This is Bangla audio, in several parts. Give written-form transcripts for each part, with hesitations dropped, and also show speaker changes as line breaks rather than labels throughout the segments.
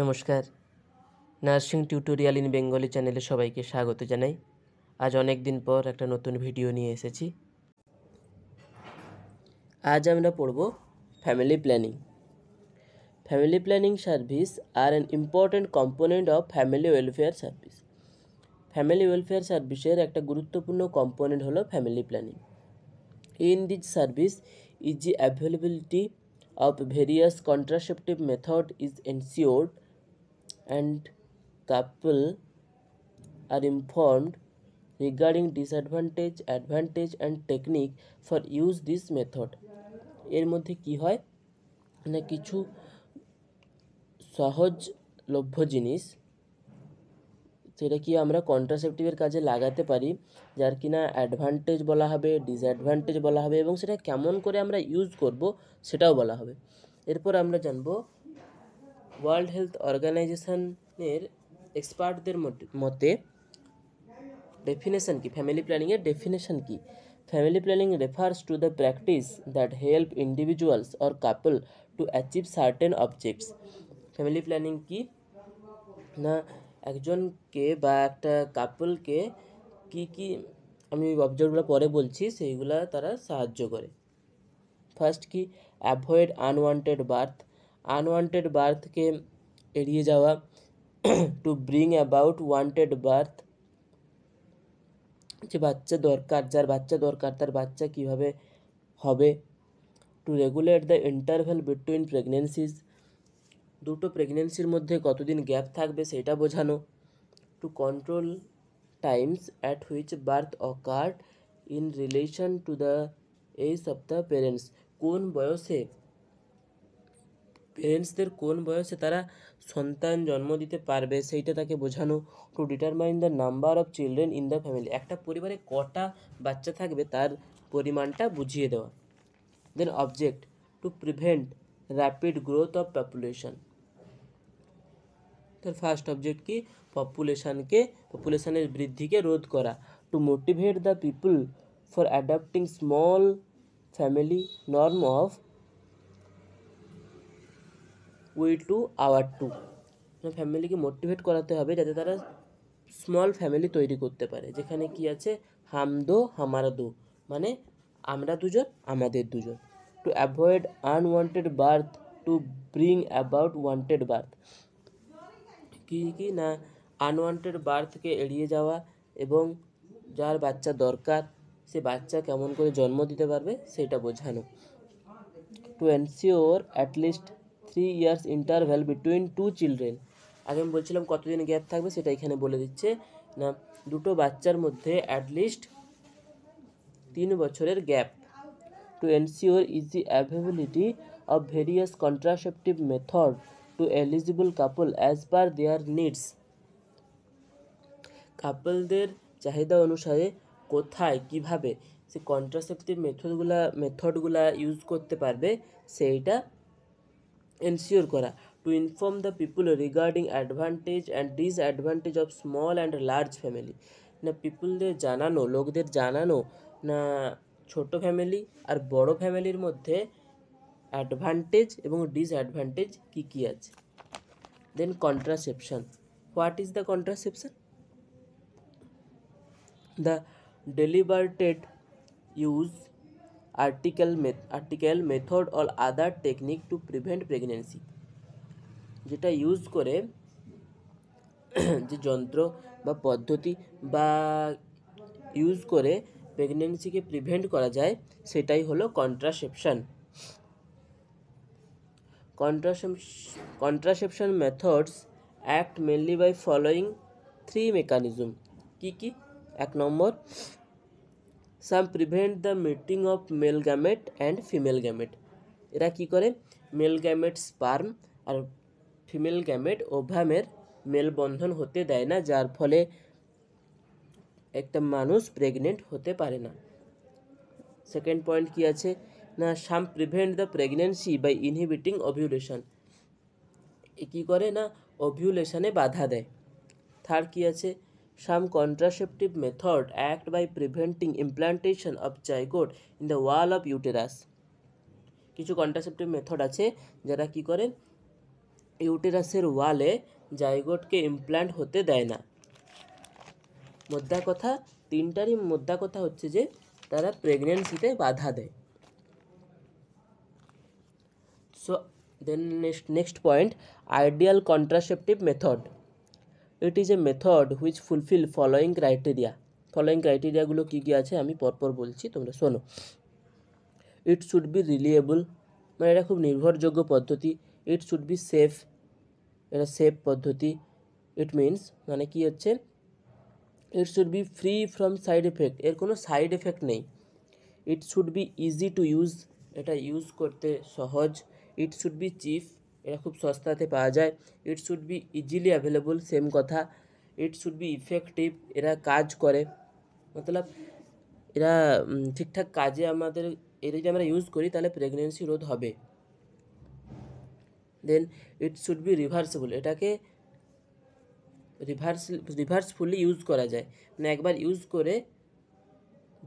নমস্কার, নার্সিং টিউটোরিয়াল ইন বেঙ্গলি চ্যানেলে সবাইকে স্বাগত জানাই। আজ অনেক দিন পর একটা নতুন ভিডিও নিয়ে এসেছি। আজ আমরা পড়ব family planning. Family planning service are an important component of family welfare service. Family welfare সার্ভিসের একটা গুরুত্বপূর্ণ কম্পোনেন্ট হলো family planning. In this service is the availability of various contraceptive method is ensured and couple are informed regarding disadvantage, advantage and technique for use this method। এর মধ্যে কি হয় না, কিছু সহজলভ্য জিনিস সেটা কি আমরা কন্ট্রাসেপটিভের কাজে লাগাতে পারি, যার কিনা অ্যাডভান্টেজ বলা হবে, ডিসঅ্যাডভান্টেজ বলা হবে এবং সেটা কেমন করে আমরা ইউজ করব সেটাও বলা হবে। এরপর আমরা জানবো ওয়ার্ল্ড হেলথ অর্গানাইজেশনের এক্সপার্টদের মতে ডেফিনেশন কি, ফ্যামিলি প্ল্যানিংয়ের ডেফিনেশন কি। Family planning refers to the practice that help individuals or couple to achieve certain objects. Family planning কি না, একজনকে বা একটা কাপলকে কি কি আমি অবজেক্টগুলো পরে বলছি সেইগুলো তারা সাহায্য করে। ফার্স্ট কি, অ্যাভয়েড আনওয়ান্টেড বার্থ। আনওয়ান্টেড বার্থকে এড়িয়ে যাওয়া। To bring about wanted birth, যে বাচ্চা দরকার, যার বাচ্চা দরকার তার বাচ্চা কিভাবে হবে। To regulate the interval between pregnancies, দুটো প্রেগনেন্সির মধ্যে কতদিন গ্যাপ থাকবে সেটা বোঝানো। To control times at which birth occurred in relation to the age of the parents, কোন বয়সে পেরেন্টসদের কোন বয়সে তারা সন্তান জন্ম দিতে পারবে সেইটা তাকে বোঝানো। To determine the number of children in the family, একটা পরিবারে কটা বাচ্চা থাকবে তার পরিমাণটা বুঝিয়ে দেওয়া। Then object, to prevent rapid growth of population. তার ফার্স্ট অবজেক্ট কি, পপুলেশনের বৃদ্ধিকে রোধ করা। To motivate the people for adapting small family norm of we to our to, ফ্যামিলিকে মোটিভেট করাতে হবে যাতে তারা স্মল ফ্যামিলি তৈরি করতে পারে, যেখানে কি আছে হাম দো হামারা দো, মানে আমরা দুজন আমাদের দুজন। To avoid unwanted birth, to bring about wanted birth, কি কি না আনওয়ান্টেড বার্থকে এড়িয়ে যাওয়া এবং যার বাচ্চা দরকার সে বাচ্চা কেমন করে জন্ম দিতে পারবে সেটা বোঝানো। To ensure at least 3 years interval between two children, আগে আমি বলছিলাম কতদিন গ্যাপ থাকবে সেটা এখানে বলে দিচ্ছে না, দুটো বাচ্চার মধ্যে অ্যাটলিস্ট 3 বছরের gap. To ensure easy availability of various contraceptive method to eligible couple as per their needs, কাপলদের চাহিদা অনুসারে কোথায় কিভাবে সে কন্ট্রাসেপটিভ মেথডগুলা ইউজ করতে পারবে সেইটা এনশিওর করা। To inform the people regarding advantage and disadvantage of small and large family, না পিপুলদের জানানো, লোকদের জানানো না ছোট ফ্যামিলি আর বড় ফ্যামিলির মধ্যে অ্যাডভান্টেজ এবং ডিসঅ্যাডভান্টেজ কী কী আছে। Then contraception, what is the contraception? The deliberated use article method or other technique to prevent pregnancy, যেটা ইউজ করে যে যন্ত্র বা পদ্ধতি বা ইউজ করে প্রেগনেন্সিকে প্রিভেন্ট করা যায় সেটাই হলো contraception. Contraception methods act mainly by following 3 mechanism, কি কি? 1 number, some prevent the meeting of male gamete and female gamete, এরা কি করে মেল গ্যামেট স্পার্ম আর ফিমেল গ্যামেট ওভামের মেলবন্ধন হতে দেয় না, যার ফলে একটা মানুষ প্রেগনেন্ট হতে পারে না। সেকেন্ড পয়েন্ট কি আছে না, some prevent the pregnancy by inhibiting ovulation, কী করে না ওভিউলেশনে বাধা দেয়। থার্ড কি আছে, some contraceptive method act by preventing implantation of zygote in the wall of uterus, কিছু কন্ট্রাসেপটিভ মেথড আছে যারা কি করে ইউটেরাসের ওয়ালে জাইগোটকে ইমপ্ল্যান্ট হতে দেয় না। মোদ্দা কথা, তিনটারই মোদ্দা কথা হচ্ছে যে তারা প্রেগনেন্সিতে বাধা দেয়। So then next point, ideal contraceptive method. It is a method which fulfil following criteria. Following ক্রাইটেরিয়াগুলো কী কী আছে আমি পরপর বলছি, তোমরা শোনো। ইট শুড বি রিলিয়েবল, মানে এটা খুব নির্ভরযোগ্য পদ্ধতি। ইট শুড বি সেফ, এটা সেফ পদ্ধতি। ইট মিনস মানে কি হচ্ছে, ইট should be free from side effect, এর কোনো সাইড এফেক্ট নেই। ইট should be easy to use, এটা ইউজ করতে সহজ। ইট শুড বি চিপ, এটা খুব সস্তাতে পাওয়া যায়। It should be easily available, same কথা। ইট শুড বি ইফেক্টিভ, এরা কাজ করে, মতলব এরা ঠিকঠাক কাজে আমাদের, এটা যদি আমরা ইউজ করি তাহলে প্রেগনেন্সি রোধ হবে। দেন ইট শুড বি রিভার্সেবল, এটাকে রিভার্সফুলি ইউজ করা যায়, মানে একবার ইউজ করে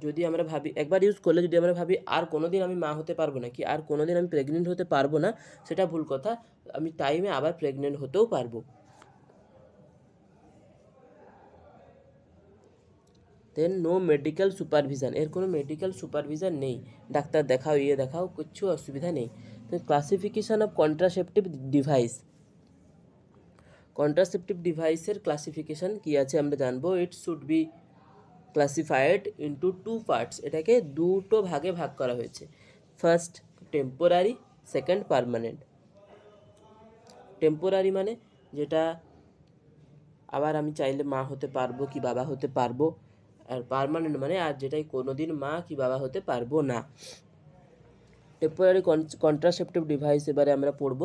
যদি আমরা ভাবি, একবার ইউজ করলে যদি আমরা ভাবি আর কোনো দিন আমি মা হতে পারবো না, কি আর কোনো দিন আমি প্রেগনেন্ট হতে পারবো না, সেটা ভুল কথা। আমি টাইমে আবার প্রেগনেন্ট হতেও পারবো। দেন নো মেডিকেল সুপারভিশন, এর কোনো মেডিকেল সুপারভিশন নেই, ডাক্তার দেখাও ইয়ে দেখাও কিচ্ছু অসুবিধা নেই। তো classification of contraceptive device, contraceptive ডিভাইসের ক্লাসিফিকেশান কী আছে আমরা জানবো। It should be classified into two parts, এটাকে দুটো ভাগে ভাগ করা হয়েছে। First temporary, second permanent. Temporary মানে যেটা আবার আমি চাইলে মা হতে পারবো কি বাবা হতে পারবো, আর পার্মানেন্ট মানে আর যেটাই কোনো দিন মা কি বাবা হতে পারবো না। টেম্পোরারি কন্ট্রাসেপটিভ ডিভাইস এবারে আমরা পড়ব।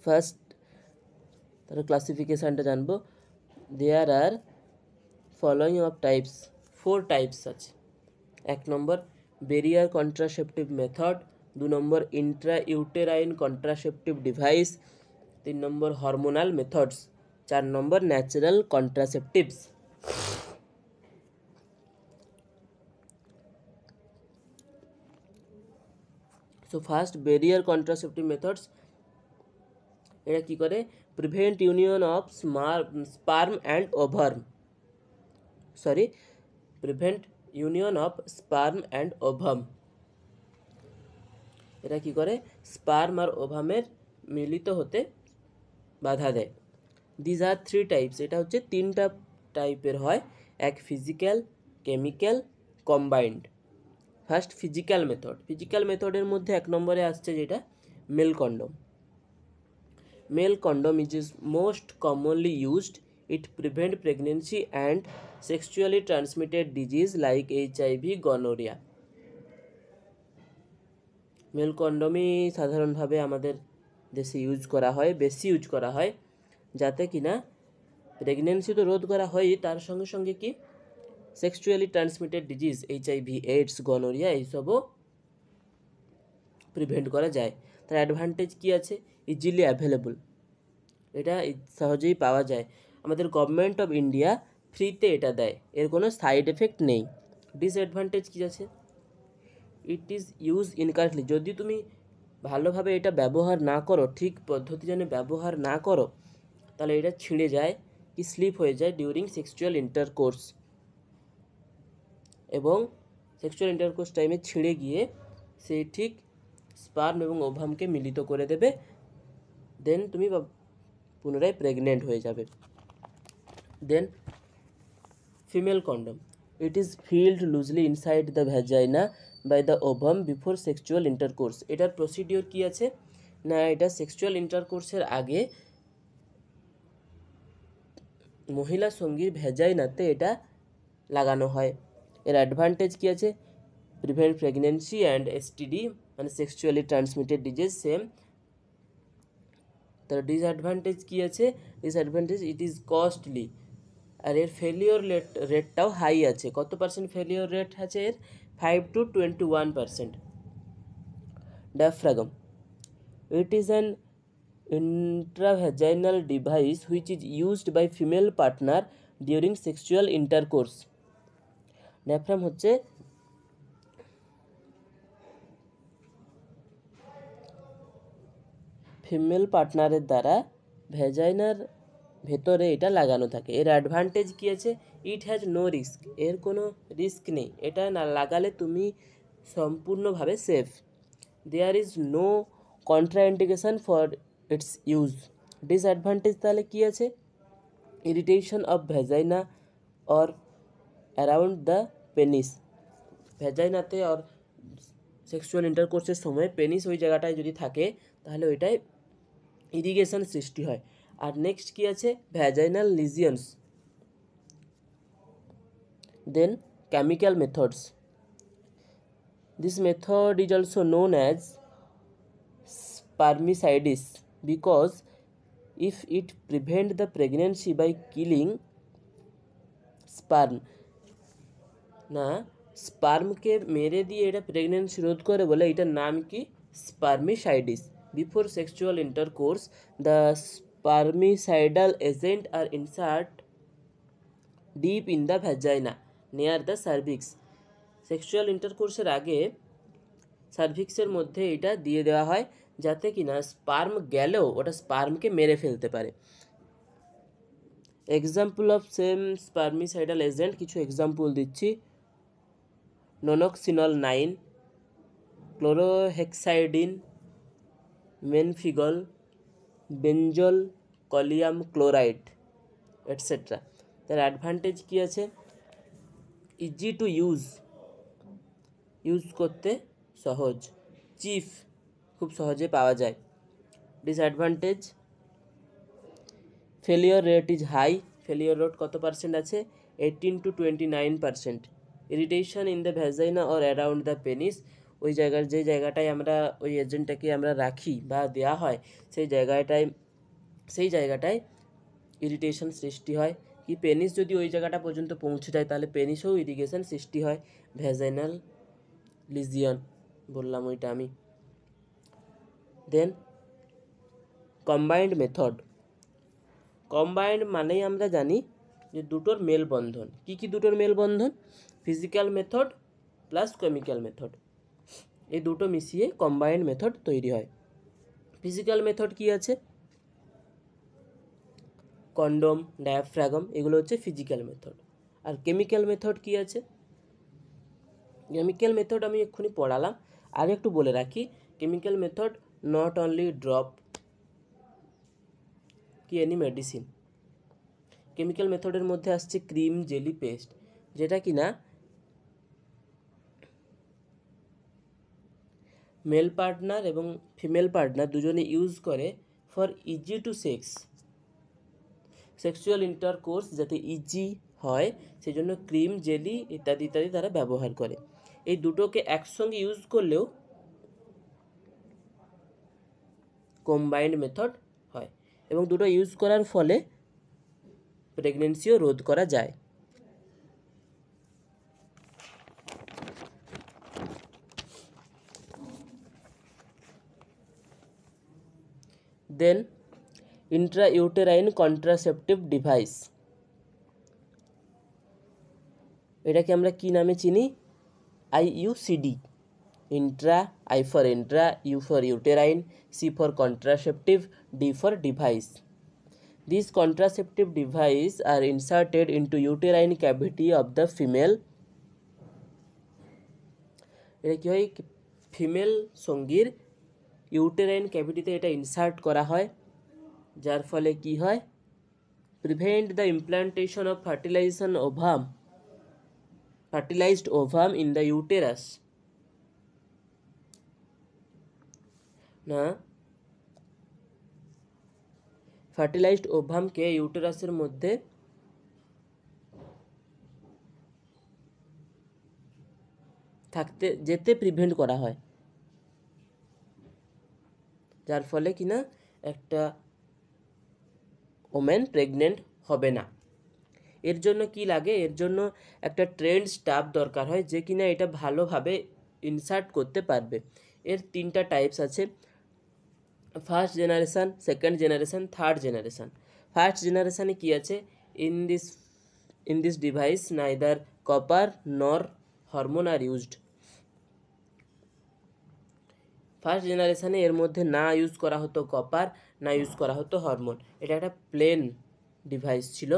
ফার্স্ট তার ক্লাসিফিকেশানটা জানবো। There are following of types, 4 types আছে। 1 number barrier contraceptive method, 2 number intrauterine contraceptive device, 3 number hormonal methods, 4 number natural contraceptives. So first barrier contraceptive methods, এটা কী করে, prevent union of sperm and ovum, prevent union of sperm and ovum, এটা কী করে, স্পার্ম আর ওভামের মিলিত হতে বাধা দেয়। দিজ আর 3 টাইপস, এটা হচ্ছে 3টা টাইপের হয়, এক physical, chemical, combined. First physical method, physical মেথডের মধ্যে 1 নম্বরে আসছে যেটা male condom. Male condom is most commonly used, it prevent pregnancy and sexually transmitted disease like HIV, gonorrhoea. Male কন্ডমই সাধারণভাবে আমাদের দেশে ইউজ করা হয়, বেশি ইউজ করা হয়, যাতে কিনা প্রেগনেন্সি তো রোধ করা হয়, তার সঙ্গে সঙ্গে কি sexually transmitted disease HIV, AIDS, gonorrhoea এইসবও প্রিভেন্ট করা যায়। তার অ্যাডভান্টেজ কী আছে, ইজিলি অ্যাভেলেবল, এটা সহজেই পাওয়া যায়, আমাদের গভর্নমেন্ট অফ ইন্ডিয়া ফ্রিতে এটা দেয়, এর কোনো সাইড এফেক্ট নেই। ডিসঅ্যাডভান্টেজ কী আছে, ইট ইজ ইউজ ইনকারেক্টলি, যদি তুমি ভালোভাবে এটা ব্যবহার না করো, ঠিক পদ্ধতি জন্য ব্যবহার না করো, তাহলে এটা ছিঁড়ে যায় কি স্লিপ হয়ে যায় ডিউরিং সেক্সুয়াল ইন্টারকোর্স, এবং সেক্সুয়াল ইন্টারকোর্স টাইমে ছিঁড়ে গিয়ে সে ঠিক স্পার্ম এবং ওভামকে মিলিত করে দেবে, দেন তুমি পুনরায় প্রেগনেন্ট হয়ে যাবে। Then female condom, it is filled loosely inside the vagina by the ovum before sexual intercourse. এটার প্রসিডিওর কী আছে না, এটা সেক্সুয়াল ইন্টারকোর্সের আগে মহিলা সঙ্গীর ভ্যাজাইনাতে এটা লাগানো হয়। এর অ্যাডভান্টেজ কী আছে, প্রিভেন্ট প্রেগনেন্সি অ্যান্ড STD মানে সেক্সুয়ালি ট্রান্সমিটেড ডিজিজ সেম। তার ডিসঅ্যাডভান্টেজ কী আছে, ডিসঅ্যাডভান্টেজ ইট ইজ কস্টলি, আর এর ফেলিওর রেটটাও হাই আছে। কত পার্সেন্ট ফেলিওর রেট আছে এর, 5 to 21%। Diaphragm, it is an intravaginal device which is used by female partner during sexual intercourse. Diaphragm হচ্ছে ফিমেল পার্টনারের দ্বারা ভ্যাজাইনার ভেতরে এটা লাগানো থাকে। এর অ্যাডভান্টেজ কী আছে? ইট হ্যাজ নো রিস্ক, এর কোনো রিস্ক নেই, এটা না লাগালে তুমি সম্পূর্ণভাবে safe. There is no contraindication for its use. Disadvantage তাহলে কী আছে? Irritation of vagina or around the penis, ভ্যাজাইনাতে অর সেক্সুয়াল ইন্টারকোর্সের সময় পেনিস ওই জায়গাটায় যদি থাকে তাহলে ওইটায় ইরিগেশন সৃষ্টি হয়। আর নেক্সট কী আছে? Vaginal lesions. Then chemical methods. This method is also known as spermicides because if it prevent the pregnancy by killing sperm, না স্পার্মকে মেরে দিয়ে এটা প্রেগনেন্সি রোধ করে বলে এটার নাম কি? Spermicides. Before sexual intercourse the spermicidal agent are insert deep in the vagina near the cervix. Sexual ইন্টারকোর্সের আগে সার্ভিক্সের মধ্যে এটা দিয়ে দেওয়া হয় যাতে কি না স্পার্ম গেলেও ওটা স্পার্মকে মেরে ফেলতে পারে। এক্সাম্পল অফ সেম স্পার্মিসাইডাল এজেন্ট, কিছু এক্সাম্পল দিচ্ছি। ননক্সিনল 9, ক্লোরোহেক্সাইডিন, মেনফিগল, বেঞ্জল কলিয়াম ক্লোরাইড এটসেট্রা। তার অ্যাডভান্টেজ কী আছে? ইজি টু ইউজ করতে সহজ, চিপ, খুব সহজে পাওয়া যায়। Disadvantage failure rate is high, failure rate কত পার্সেন্ট আছে? 18 to 29%। Irritation in the vagina or around the penis, ওই জায়গার যে জায়গাটায় আমরা ওই এজেন্টটাকে আমরা রাখি বা দেওয়া হয় সেই জায়গাটায় ইরিটেশন সৃষ্টি হয়। কি পেনিস যদি ওই জায়গাটা পর্যন্ত পৌঁছে যায় তাহলে পেনিসেও ইরিগেশন সৃষ্টি হয়। ভ্যাজাইনাল লিজিয়ন বললাম ওইটা আমি। দেন কম্বাইন্ড মেথড। কম্বাইন্ড মানেই আমরা জানি যে দুটোর মেলবন্ধন। কি কি দুটোর মেলবন্ধন? Physical method plus chemical method, এই দুটো মিশিয়ে কম্বাইন্ড মেথড তৈরি হয়। ফিজিক্যাল মেথড কি আছে? কন্ডম, ডায়াফ্রাগম, এগুলো হচ্ছে ফিজিক্যাল মেথড। আর কেমিক্যাল মেথড কি আছে? কেমিক্যাল মেথড আমি এক্ষুনি পড়ালাম, আর একটু বলে রাখি, chemical method not only drop কি এনি মেডিসিন। কেমিক্যাল মেথডের মধ্যে আসছে ক্রিম, জেলি, পেস্ট, যেটা কি না মেল পার্টনার এবং ফিমেল পার্টনার দুজনে ইউজ করে for easy to sexual intercourse যাতে ইজি হয় সেই জন্য ক্রিম, জেলি ইত্যাদি ইত্যাদি তারা ব্যবহার করে। এই দুটোকে একসঙ্গে ইউজ করলেও কম্বাইন্ড মেথড হয় এবং দুটো ইউজ করার ফলে প্রেগনেন্সিও রোধ করা যায়। দেন ইন্ট্রাইউটেরাইন কন্ট্রাসেপটিভ ডিভাইস, এটাকে আমরা কি নামে চিনি? IUCD। Intra, I for intra, U for uterine, C for contraceptive, D for device. These contraceptive devices are inserted into uterine cavity of the female. এটা কি হয়? ফিমেল সঙ্গীর ইউটেরাইন ক্যাভিটিতে এটা ইনসার্ট করা হয়, যার ফলে কি হয়? Prevent the implantation of fertilized ovum in the uterus। না, ফার্টিলাইজড ওভামকে ইউটেরাসের মধ্যে যেতে প্রিভেন্ট করা হয়, যার ফলে কিনা একটা ওমেন প্রেগনেন্ট হবে না। এর জন্য কি লাগে? এর জন্য একটা ট্রেন্ড স্টাফ দরকার হয় যে কিনা এটা ভালোভাবে ইনসার্ট করতে পারবে। এর 3টা টাইপস আছে, first generation, second generation, third generation. First জেনারেশানে কি আছে? In this device neither copper nor hormone are used. First জেনারেশানে এর মধ্যে না ইউজ করা হতো কপার, না ইউজ করা হতো হরমোন, এটা একটা প্লেন ডিভাইস ছিল।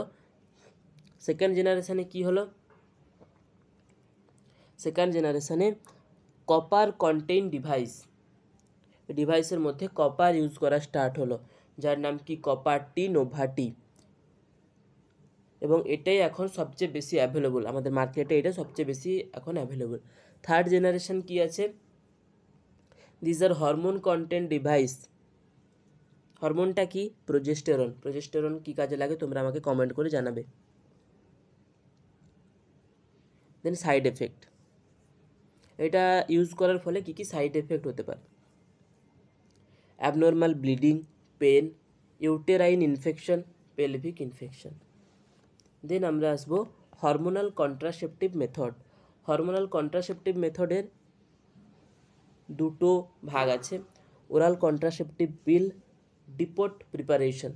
সেকেন্ড জেনারেশানে কি হলো, সেকেন্ড জেনারেশানে কপার কন্টেইন ডিভাইসের মধ্যে কপার ইউজ করা স্টার্ট হলো, যার নাম কি কপার টি, নোভাটি, এবং এটাই এখন সবচেয়ে বেশি অ্যাভেলেবল আমাদের মার্কেটে, এটা সবচেয়ে বেশি এখন অ্যাভেলেবল। থার্ড জেনারেশন কি আছে, this are hormone content device. হরমোনটা কি, প্রোজেস্টেরন। প্রোজেস্টেরন কি কাজে লাগে তোমরা আমাকে কমেন্ট করে জানাবে। দেন সাইড এফেক্ট, এটা ইউজ করার ফলে কি কি সাইড এফেক্ট হতে পারে, abnormal bleeding, pain, uterine infection, pelvic infection. Then আমরা আসবো hormonal contraceptive method. Hormonal contraceptive মেথডের দুটো ভাগ আছে, oral contraceptive pill, depot preparation.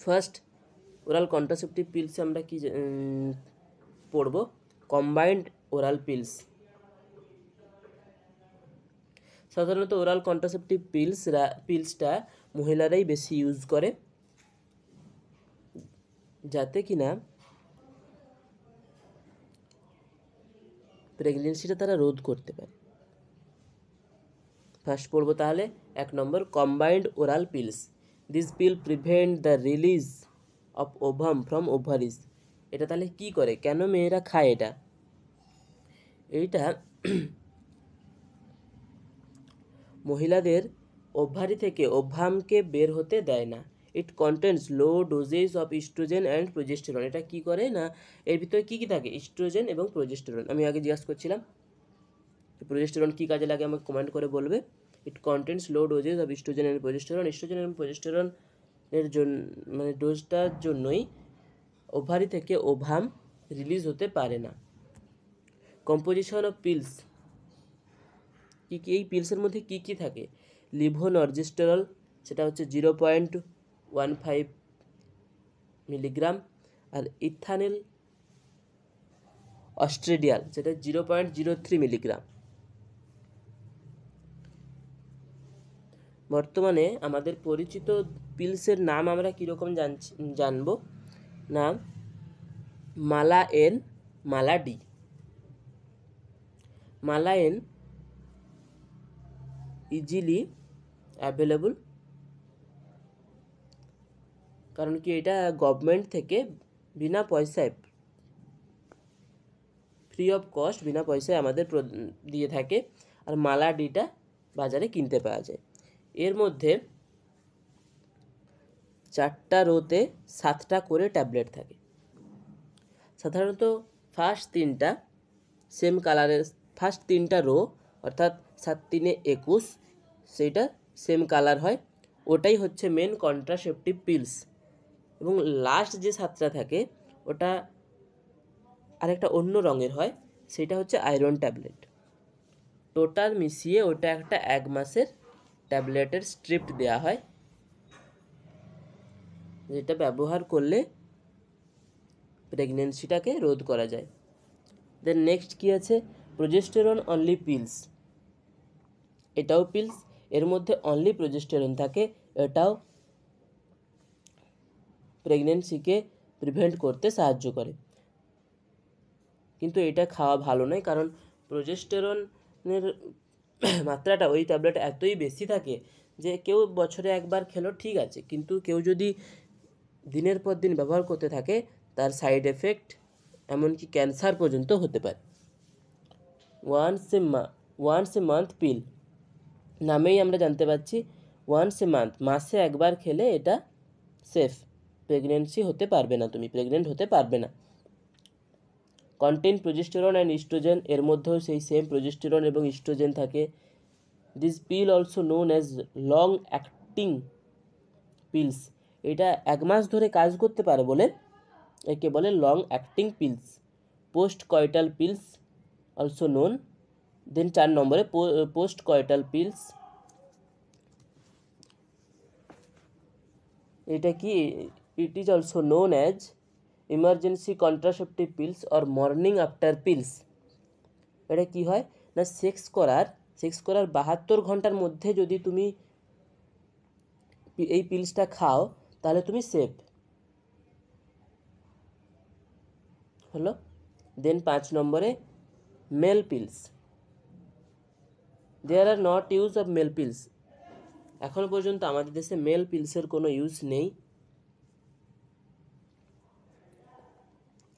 First oral contraceptive পিলসে আমরা কি পড়ব, কম্বাইন্ড ওরাল পিলস। সাধারণত ওরাল কন্ট্রাসেপটিভ পিলসটা মহিলারাই বেশি ইউজ করে, যাতে কিনা প্রেগনেন্সিটা তারা রোধ করতে পারে। ফার্স্ট পড়বো তাহলে 1 number combined oral pills. This pill prevent the release of ovum from ovaries. এটা তাহলে কি করে, কেন মেয়েরা খায় এটা, এইটা মহিলাদের ওভারি থেকে ওভামকে বের হতে দেয় না। It contents low dosages of oestrogen and progesterone. এটা কি করে না, এর ভিতরে কী কী থাকে, ইস্ট্রোজেন এবং প্রোজেস্টেরন। আমি আগে জিজ্ঞাসা করছিলাম প্রোজেস্টেরন কী কাজে লাগে, আমাকে কমেন্ট করে বলবে। It contents low dosages of oestrogen and progesterone. Oestrogen এবং প্রোজেস্টেরনের জন্য মানে ডোজটার জন্যই ওভারি থেকে ওভাম রিলিজ হতে পারে না। কম্পোজিশন অফ পিলস, কী কী এই পিলসের মধ্যে কী কী থাকে, লিভোনর্জেস্টেরল, সেটা হচ্ছে 0.15 মিলিগ্রাম, আর ইথানিল অস্ট্রেডিয়াল, সেটা 0.03 মিলিগ্রাম। বর্তমানে আমাদের পরিচিত পিলসের নাম আমরা কীরকম জানবো, নাম মালা এন, মালা ডি। মালা এন ইজিলি অ্যাভেলেবল, কারণ কি এটা গভর্নমেন্ট থেকে বিনা পয়সায়, ফ্রি অফ কস্ট, বিনা পয়সায় আমাদের দিয়ে থাকে। আর মালা ডিটা বাজারে কিনতে পাওয়া যায়। এর মধ্যে 4টা রোতে 7টা করে ট্যাবলেট থাকে। সাধারণত ফার্স্ট 3টা সেম কালারের, ফার্স্ট 3টা রো অর্থাৎ 7 3 21 সেইটা সেম কালার হয়, ওটাই হচ্ছে মেন কন্ট্রাসেপটিভ পিলস। এবং লাস্ট যে 7টা থাকে ওটা আরেকটা অন্য রঙের হয়, সেটা হচ্ছে আয়রন ট্যাবলেট। টোটাল মিশিয়ে ওটা একটা 1 মাসের ট্যাবলেটের স্ট্রিপ দেওয়া হয়, যেটা ব্যবহার করলে প্রেগনেন্সিটাকে রোধ করা যায়। দেন নেক্সট কি আছে, প্রোজেস্টেরন অনলি পিলস। এটাও পিলস, এর মধ্যে অনলি প্রোজেস্টেরন থাকে, এটাও প্রেগনেন্সিকে প্রিভেন্ট করতে সাহায্য করে। কিন্তু এটা খাওয়া ভালো নয়, কারণ প্রোজেস্টেরনের মাত্রাটা ওই ট্যাবলেট এতই বেশি থাকে যে কেউ বছরে একবার খেলো ঠিক আছে, কিন্তু কেউ যদি দিনের পর দিন ব্যবহার করতে থাকে তার সাইড এফেক্ট এমনকি ক্যান্সার পর্যন্ত হতে পারে। ওয়ান্স এ মান্থ পিল, নামেই আমরা জানতে পারছি ওয়ান্স এ মান্থ, মাসে একবার খেলে এটা সেফ, প্রেগনেন্সি হতে পারবে না, তুমি প্রেগনেন্ট হতে পারবে না। কন্টেইন প্রোজেস্টেরন অ্যান্ড ইস্ট্রোজেন, এর মধ্যেও সেই সেম প্রোজেস্টেরন এবং ইস্ট্রোজেন থাকে। This pill also known as long acting pills, এটা 1 মাস ধরে কাজ করতে পারে বলে একে বলে long acting pills. Post coital pills also known. Then 4 নম্বরে পোস্ট কয়টাল পিলস, এটা কি, it is also known as emergency contraceptive pills or morning after pills. এটা কি হয়, না সেক্স করার 72 ঘন্টার মধ্যে যদি তুমি এই পিলসটা খাও তাহলে তুমি সেফ হলো। দেন 5 নম্বরে male pills, there are not use of male pills. এখনো পর্যন্ত আমাদের দেশে মেল পিলসের কোনো ইউজ নেই।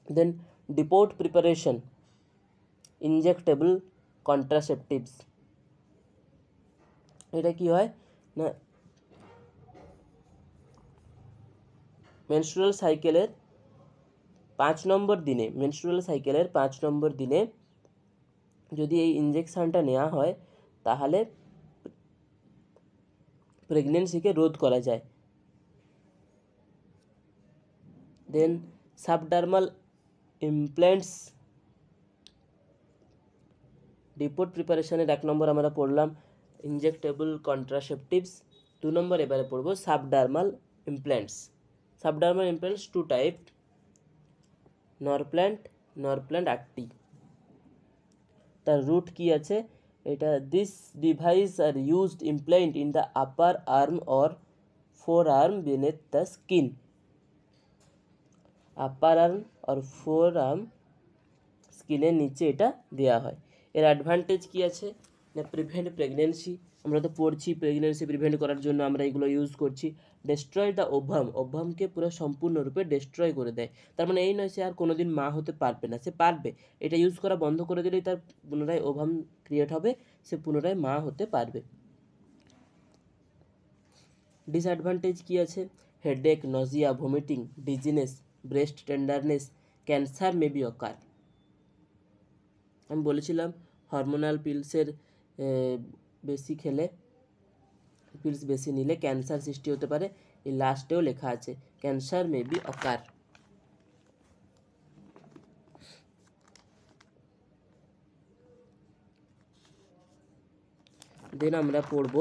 Then depot preparation, injectable contraceptives. এটা কি হয় না মেনস্ট্রুয়াল সাইকেলের 5 নম্বর দিনে যদি এই ইনজেকশনটা নেওয়া হয় তাহলে প্রেগনেন্সিকে রোধ করা যায়। দেন সাবডার্মাল ইমপ্ল্যান্টস, ডিপোর্ট প্রিপারেশনের 1 নম্বর আমরা পড়লাম ইনজেক্টেবল কন্ট্রাসেপটিভস। 2 নম্বর এবারে পড়ব subdermal implants. Subdermal implants 2 type, Norplant আটটি। তার রুট কি আছে, এটা this device are used implant in the upper arm or forearm beneath the skin. Upper arm আর ফোর আর্ম স্কিনের নিচে এটা দেওয়া হয়। এর অ্যাডভান্টেজ কি আছে না প্রিভেন্ট প্রেগনেন্সি, আমরা তো পড়ছি প্রেগনেন্সি প্রিভেন্ট করার জন্য আমরা এগুলো ইউজ করছি। ডেস্ট্রয় দ্য ওভামকে পুরো সম্পূর্ণরূপে ডেস্ট্রয় করে দেয়। তার মানে এই নয় সে আর কোনোদিন মা হতে পারবে না, সে পারবে। এটা ইউজ করা বন্ধ করে দিলেই তার পুনরায় ওভাম ক্রিয়েট হবে, সে পুনরায় মা হতে পারবে। ডিসঅ্যাডভান্টেজ কি আছে, headache, nausea, vomiting, dizziness, breast tenderness, cancer may be occur. আমি বলেছিলাম হরমোনাল পিলসের বেশি খেলে, পিলস বেশি নিলে ক্যান্সার সৃষ্টি হতে পারে। এই লাস্টেও লেখা আছে ক্যান্সার মে বি অকার। দেন আমরা পড়ব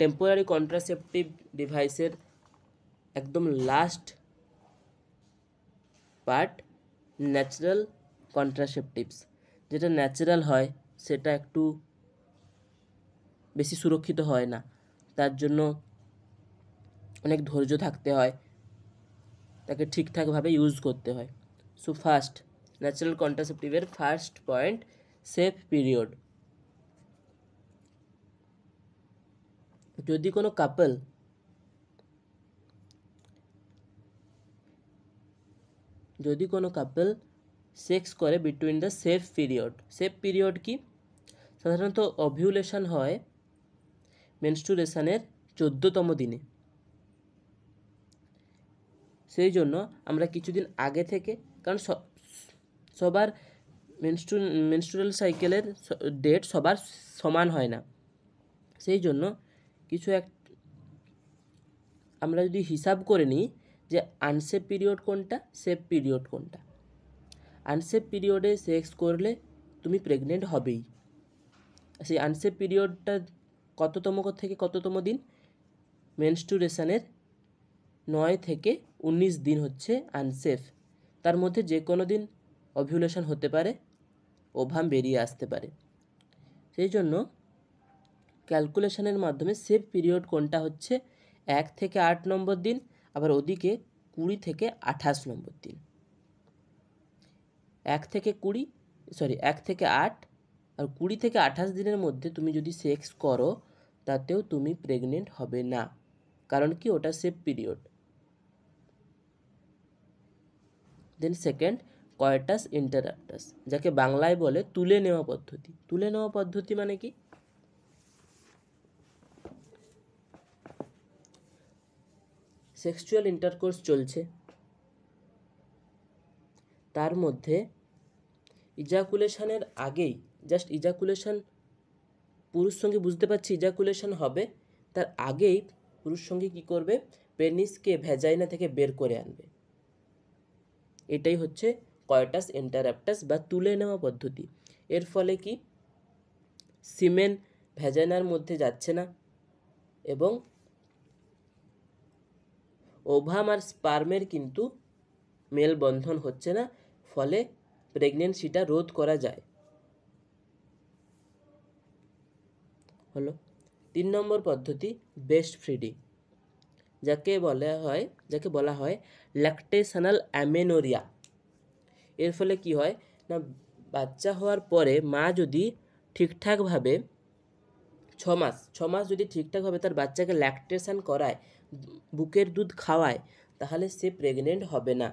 টেম্পোরারি কন্ট্রাসেপটিভ ডিভাইসের একদম লাস্ট পার্ট, ন্যাচারাল কন্ট্রাসেপটিভস। যেটা ন্যাচারাল হয় সেটা একটু বেশি সুরক্ষিত হয় না, তার জন্য অনেক ধৈর্য থাকতে হয়, তাকে ঠিকঠাকভাবে ইউজ করতে হয়। সো ফার্স্ট ন্যাচারাল কন্ট্রাসেপটিভের ফার্স্ট পয়েন্ট, সেফ পিরিয়ড। যদি কোনো কাপল সেক্স করে বিটুইন দ্য সেফ পিরিয়ড কি, সাধারণত ওভিউলেশন হয় মেনস্ট্রুয়েশনের 14তম দিনে। সেই জন্য আমরা কিছুদিন আগে থেকে, কারণ সবার মেনস্ট্রুয়াল সাইকেলের ডেট সবার সমান হয় না, সেই জন্য আমরা যদি হিসাব করে নিই যে আনসেফ পিরিয়ড কোনটা, সেফ পিরিয়ড কোনটা। আনসেফ পিরিয়ডে সেক্স করলে তুমি প্রেগনেন্ট হবেই। সেই আনসেফ পিরিয়ডটা কততম থেকে কততম দিন, মেনস্ট্রুয়েশনের 9 থেকে 19 দিন হচ্ছে আনসেফ। তার মধ্যে যে কোনো দিন ওভিউলেশন হতে পারে, ওভাম বেরিয়ে আসতে পারে। সেই জন্য ক্যালকুলেশনের মাধ্যমে সেফ পিরিয়ড কোনটা হচ্ছে 1 থেকে 8 নম্বর দিন, আবার ওদিকে 20 থেকে 28 নম্বর দিন। 1 থেকে 8 আর 20 থেকে 28 দিনের মধ্যে তুমি যদি সেক্স করো তাতেও তুমি প্রেগনেন্ট হবে না, কারণ কি ওটা safe period. Then second, coitus interruptus, যাকে বাংলায় বলে তুলে নেওয়া পদ্ধতি। তুলে নেওয়া পদ্ধতি মানে কি, সেক্সুয়াল ইন্টারকোর্স চলছে, তার মধ্যে ইজাকুলেশনের আগেই, জাস্ট ইজাকুলেশন, পুরুষ সঙ্গে বুঝতে পারছি ইজাকুলেশন হবে, তার আগেই পুরুষ সঙ্গে কী করবে, পেনিসকে ভ্যাজাইনা থেকে বের করে আনবে। এটাই হচ্ছে কয়টাস ইন্টারাপ্টাস বা তুলে নেওয়া পদ্ধতি। এর ফলে কি সিমেন ভ্যাজাইনার মধ্যে যাচ্ছে না এবং ওভাম আর স্পার্মের কিন্তু মেলবন্ধন হচ্ছে না, ফলে প্রেগনেন্সিটা রোধ করা যায়। হলো। 3 নম্বর পদ্ধতি ব্রেস্ট ফিডিং, যাকে বলা হয় ল্যাকটেশনাল অ্যামেনোরিয়া। এর ফলে কি হয় না, বাচ্চা হওয়ার পরে মা যদি ঠিকঠাকভাবে 6 মাস যদি ঠিকঠাকভাবে তার বাচ্চাকে ল্যাকটেশন করায়, বুকের দুধ খাওয়ায়, তাহলে সে প্রেগনেন্ট হবে না।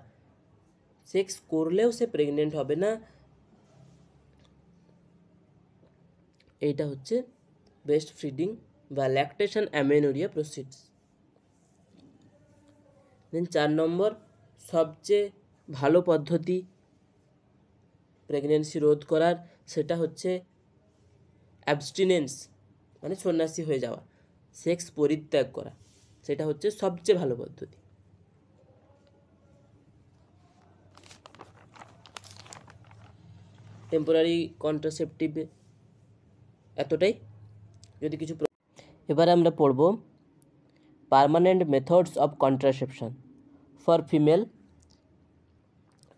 সেক্স করলেও সে প্রেগনেন্ট হবে না। এইটা হচ্ছে ব্রেস্ট ফিডিং বা ল্যাকটেশন অ্যামেনোরিয়া প্রসিডস। দেন 4 নম্বর সবচেয়ে ভালো পদ্ধতি প্রেগনেন্সি রোধ করার, সেটা হচ্ছে অ্যাবস্টিনেন্স, মানে সন্ন্যাসী হয়ে যাওয়া, সেক্স পরিত্যাগ করা। সেটা হচ্ছে সবচেয়ে ভালো পদ্ধতি। টেম্পোরারি কন্ট্রাসেপটিভ এতটাই। যদি কিছু এবারে আমরা পড়ব permanent methods of contraception for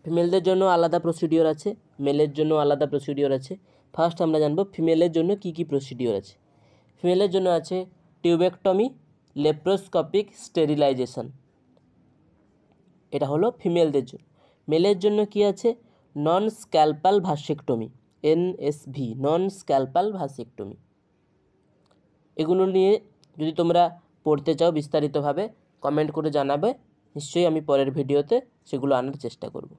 ফিমেলদের জন্য আলাদা প্রসিডিওর আছে, মেলের জন্য আলাদা প্রসিডিওর আছে। ফার্স্ট আমরা জানবো ফিমেলের জন্য কি কি প্রসিডিওর আছে। ফিমেলের জন্য আছে টিউবেকটমি, লেপ্রোস্কোপিক স্টেরিলাইজেশন, এটা হলো ফিমেলদের জন্য। মেলের জন্য কি আছে, নন স্ক্যালপাল ভাস্কেক্টমি, NSV, নন স্ক্যালপাল ভাস্কেক্টমি। এগুলো নিয়ে যদি তোমরা পড়তে চাও বিস্তারিতভাবে কমেন্ট করে জানাবে, নিশ্চয়ই আমি পরের ভিডিওতে সেগুলো আনার চেষ্টা করব।